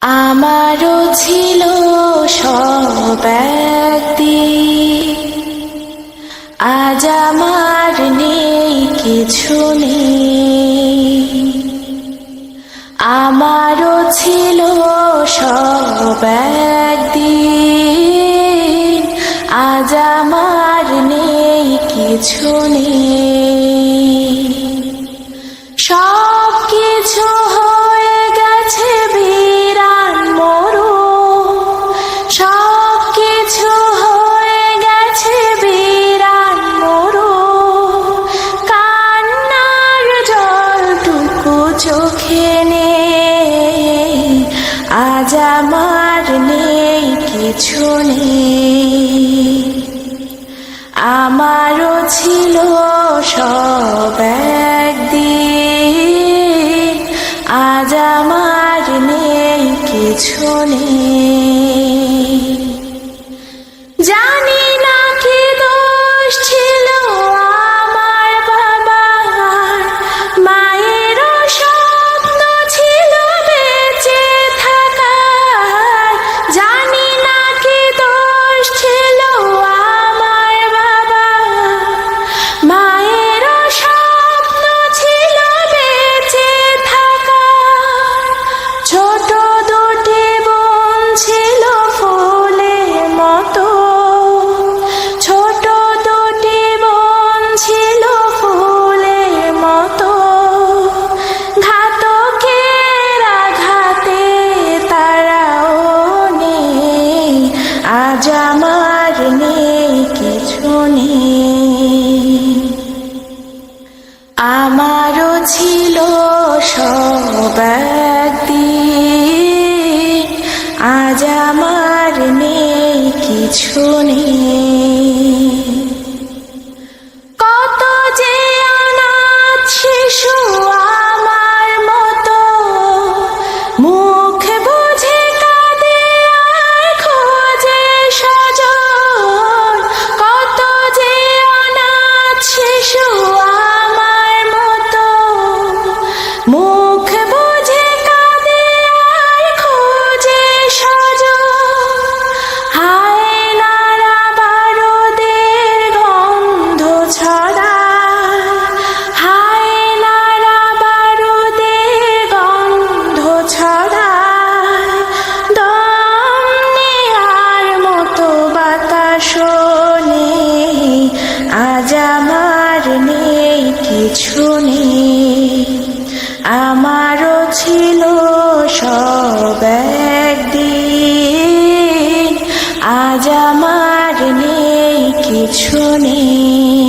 আমারও ছিল সব একদিন, আজ আমার নেই কিছু নেই। আমারও ছিল সব একদিন, আজ আমার নেই কিছু নেই। সব কিছু হয়ে গেছে বিরান মরু, সব কিছু হয়ে গেছে বিরান মরু। কান্নার জলটুকু চোখে নেই, আজ আমার নেই কিছু নেই। আমারও ছিল সব একদিন, আজ আমার নেই কিছু নেই। জানি না কি দোষ ছিল আমার বাবার, মায়েরও স্বপ্ন ছিল বেঁচে থাকার। জানি না কি দোষ ছিল আমার বাবার, মায়েরও স্বপ্ন ছিল বেঁচে থাকার। ছোট দুটি বোন ছিল ফুলের মতো, ছোট দুটি বোন ছিল ফুলের মতো। ঘাতকের আঘাতে তারাও নেই, আজ আমার নেই কিছু নেই। আমারও ছিল সব একদিন, আজ আমার নেই কিছু নেই। কত যে অনাথ শিশু আমার মতো, মুখ বুঝে কাঁদে আর খোঁজে স্বজন। কত যে অনাথ শিশু আমার মতো, মুখ বুঝে কাঁদে আর খোঁজে স্বজন। হায় নাড়া বারুদের গন্ধ ছড়ায়, হায় নাড়া বারুদের গন্ধ ছড়ায়। দম নেয়ার মতো বাতাসও নেই, আজ আমার নেই কিছু নেই। আমারও ছিল সব একদিন, আজ আমার নেই কিছু নেই।